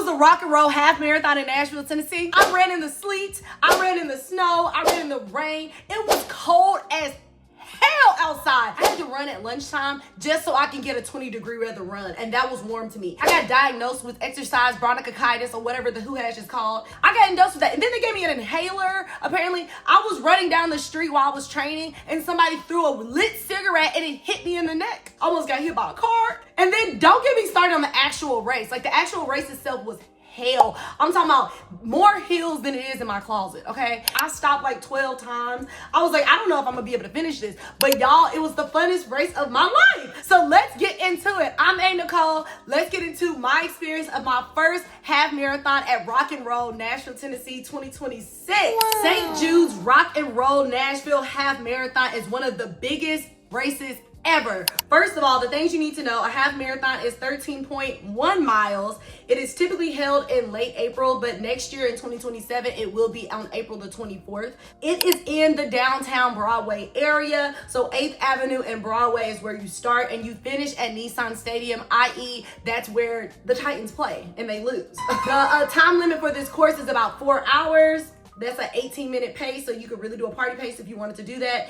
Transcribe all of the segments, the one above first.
was a rock and roll half marathon in Nashville, Tennessee. I ran in the sleet, I ran in the snow, I ran in the rain. It was cold as hell outside. I had to run at lunchtime just so I can get a 20-degree weather run, and that was warm to me. I got diagnosed with exercise bronchitis or whatever the hash is called. I got endorsed with that, and then they gave me an inhaler. Apparently, I was running down the street while I was training, and somebody threw a lit cigarette and it hit me in the neck. Almost got hit by a car. And then don't get me started on the actual race. Like, the actual race itself was hell. I'm talking about more hills than it is in my closet, okay? I stopped like 12 times. I was like, I don't know if I'm gonna be able to finish this, but y'all, it was the funnest race of my life. So let's get into it. I'm A. Nicole. Let's get into my experience of my first half marathon at Rock and Roll Nashville, Tennessee 2026. Wow. St. Jude's Rock and Roll Nashville half marathon is one of the biggest races ever. First of all, the things you need to know: a half marathon is 13.1 miles. It is typically held in late April, but next year in 2027, it will be on April the 24th. It is in the downtown Broadway area. So 8th Avenue and Broadway is where you start, and you finish at Nissan Stadium, i.e. that's where the Titans play and they lose. The time limit for this course is about 4 hours. That's an 18-minute pace, so you could really do a party pace if you wanted to do that.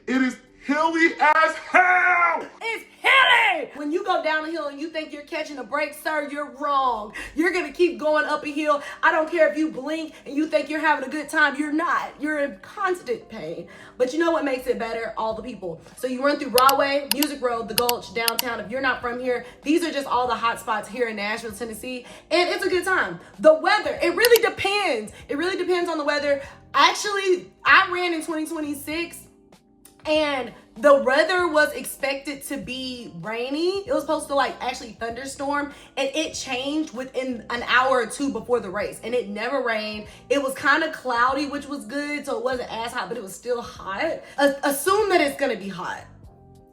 It is hilly as hell! It's hilly! When you go down a hill and you think you're catching a break, sir, you're wrong. You're gonna keep going up a hill. I don't care if you blink and you think you're having a good time. You're not. You're in constant pain. But you know what makes it better? All the people. So you run through Broadway, Music Road, the Gulch, downtown. If you're not from here, these are just all the hot spots here in Nashville, Tennessee. And it's a good time. The weather, it really depends. It really depends on the weather. Actually, I ran in 2026. And the weather was expected to be rainy. It was supposed to like actually thunderstorm, and it changed within an hour or two before the race, and it never rained. It was kind of cloudy, which was good, so it wasn't as hot, but it was still hot. Assume that it's gonna be hot.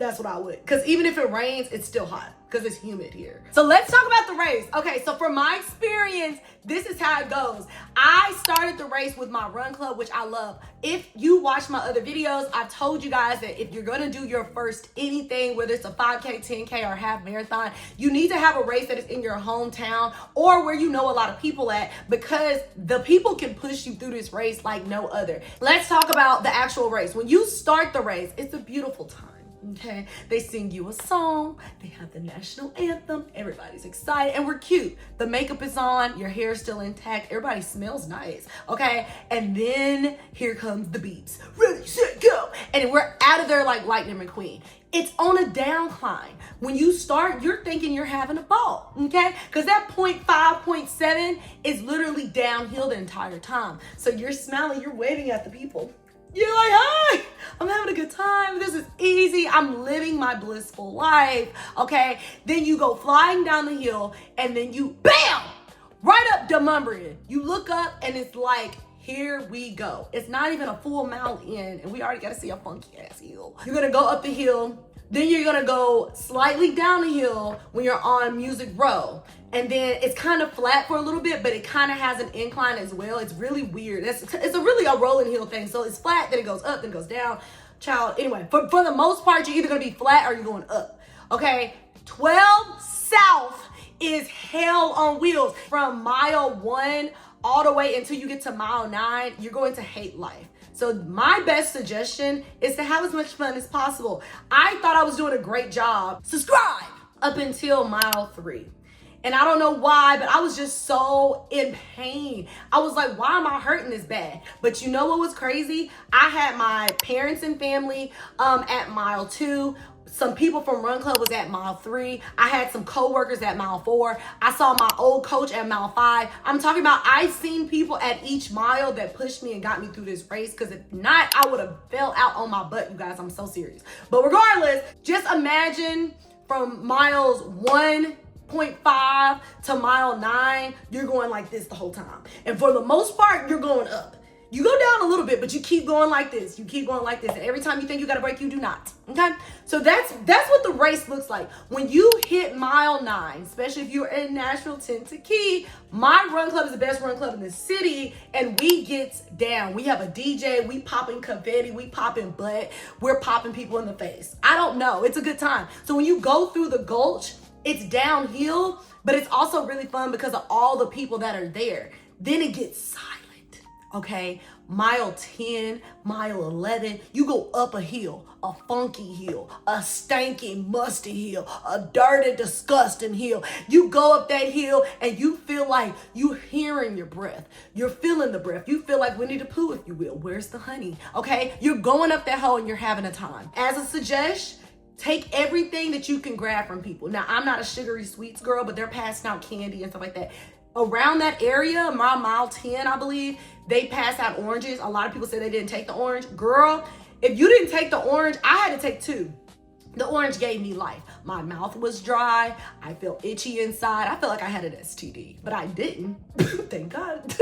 That's what I would, because even if it rains, it's still hot because it's humid here. So let's talk about the race. Okay, so from my experience, this is how it goes. I started the race with my run club, which I love. If you watch my other videos, I've told you guys that if you're gonna do your first anything, whether it's a 5K, 10K, or half marathon, you need to have a race that is in your hometown or where you know a lot of people at, because the people can push you through this race like no other. Let's talk about the actual race. When you start the race, it's a beautiful time. Okay, they sing you a song, they have the national anthem, everybody's excited, and we're cute. The makeup is on, your hair is still intact, everybody smells nice, okay? And then here comes the beeps. Ready, set, go! And we're out of there like Lightning McQueen. It's on a downcline. When you start, you're thinking you're having a ball, okay? Because that 0.5, 0.7 is literally downhill the entire time. So you're smiling, you're waving at the people. You're like, hi, I'm having a good time. This is easy. I'm living my blissful life, okay? Then you go flying down the hill, and then you, bam, right up Demumbrian. You look up, and it's like, here we go. It's not even a full mile in, and we already got to see a funky ass hill. You're going to go up the hill. Then you're going to go slightly down the hill when you're on Music Row. And then it's kind of flat for a little bit, but it kind of has an incline as well. It's really weird. It's really a rolling hill thing. So it's flat, then it goes up, then it goes down. Child, anyway, for the most part, you're either going to be flat or you're going up. Okay, 12 South is hell on wheels. From mile 1 all the way until you get to mile 9, you're going to hate life. So my best suggestion is to have as much fun as possible. I thought I was doing a great job. Subscribe up until mile 3. And I don't know why, but I was just so in pain. I was like, why am I hurting this bad? But you know what was crazy? I had my parents and family at mile 2. Some people from Run Club was at mile 3. I had some co-workers at mile 4. I saw my old coach at mile 5. I'm talking about, I've seen people at each mile that pushed me and got me through this race, because if not, I would have fell out on my butt, you guys. I'm so serious. But regardless, just imagine from miles 1.5 to mile 9, you're going like this the whole time. And for the most part, you're going up. You go down a little bit, but you keep going like this. You keep going like this. And every time you think you got a break, you do not. Okay? So that's what the race looks like. When you hit mile 9, especially if you're in Nashville, Tennessee, my run club is the best run club in the city, and we get down. We have a DJ, we popping confetti, we popping butt, we're popping people in the face. I don't know. It's a good time. So when you go through the Gulch, It's downhill, but it's also really fun because of all the people that are there. Then it gets silent, okay? Mile 10, mile 11, you go up a hill, a funky hill, a stanky, musty hill, a dirty, disgusting hill. You go up that hill and you feel like you're hearing your breath. You're feeling the breath. You feel like Winnie the Pooh, if you will. Where's the honey? Okay? You're going up that hill and you're having a time. As a suggestion, take everything that you can grab from people. Now, I'm not a sugary sweets girl, but they're passing out candy and stuff like that. Around that area, mile 10, I believe, they pass out oranges. A lot of people say they didn't take the orange. Girl, if you didn't take the orange, I had to take 2. The orange gave me life. My mouth was dry. I felt itchy inside. I felt like I had an STD, but I didn't. Thank God.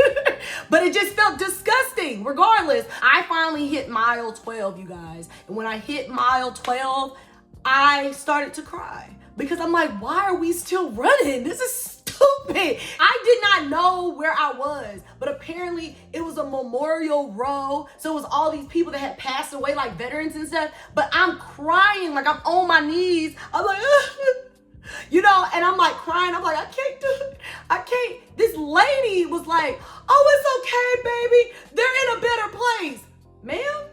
But it just felt disgusting. Regardless, I finally hit mile 12, you guys. And when I hit mile 12, I started to cry because I'm like, why are we still running? This is stupid. I did not know where I was, but apparently it was a memorial row. So it was all these people that had passed away, like veterans and stuff. But I'm crying, like I'm on my knees. I'm like, you know, and I'm like crying. I'm like, I can't do it. I can't. This lady was like, oh, it's okay, baby. They're in a better place. Ma'am,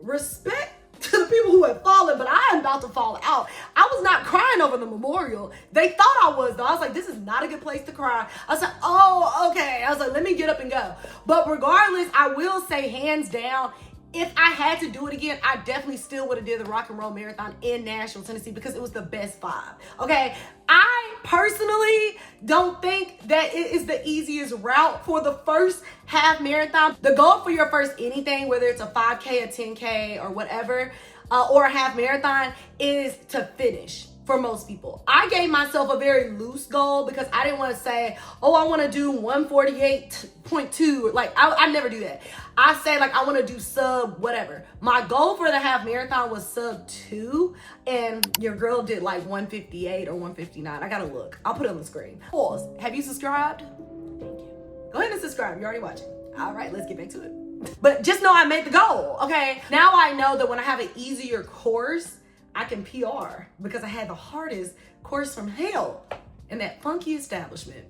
respect to the people who have fallen, but I am about to fall out. I was not crying over the memorial. They thought I was, though. I was like, this is not a good place to cry. I was like, oh, okay. I was like, let me get up and go. But regardless, I will say hands down, if I had to do it again, I definitely still would have did the Rock and Roll Marathon in Nashville, Tennessee, because it was the best vibe. Okay, I personally don't think that it is the easiest route for the first half marathon. The goal for your first anything, whether it's a 5K, a 10K, or whatever, or a half marathon, is to finish. For most people, I gave myself a very loose goal because I didn't want to say, oh, I want to do 148.2. Like I never do that. I say like I want to do sub whatever. My goal for the half marathon was sub 2, and your girl did like 158 or 159. I gotta look. I'll put it on the screen. Pause. Have you subscribed? Thank you. Go ahead and subscribe. You're already watching. All right, let's get back to it. But just know I made the goal. Okay. Now I know that when I have an easier course, I can PR because I had the hardest course from hell in that funky establishment.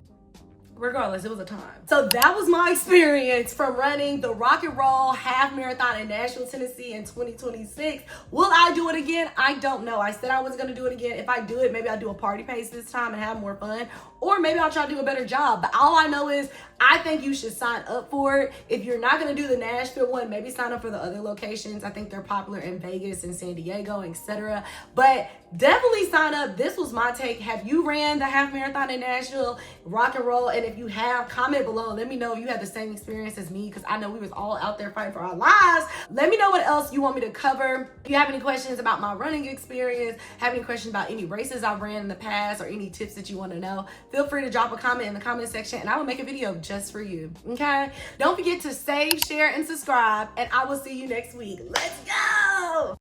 Regardless, it was a time. So that was my experience from running the Rock and Roll Half Marathon in Nashville, Tennessee in 2026. Will I do it again? I don't know. I said I was gonna do it again. If I do it, maybe I'll do a party pace this time and have more fun. Or maybe I'll try to do a better job. But all I know is I think you should sign up for it. If you're not gonna do the Nashville one, maybe sign up for the other locations. I think they're popular in Vegas and San Diego, etc. But definitely sign up. This was my take. Have you ran the half marathon in Nashville, Rock and Roll? And if you have, comment below. Let me know if you had the same experience as me, because I know we was all out there fighting for our lives. Let me know what else you want me to cover. If you have any questions about my running experience, have any questions about any races I've ran in the past, or any tips that you want to know, feel free to drop a comment in the comment section and I will make a video just for you. Okay? Don't forget to save, share, and subscribe, and I will see you next week. Let's go!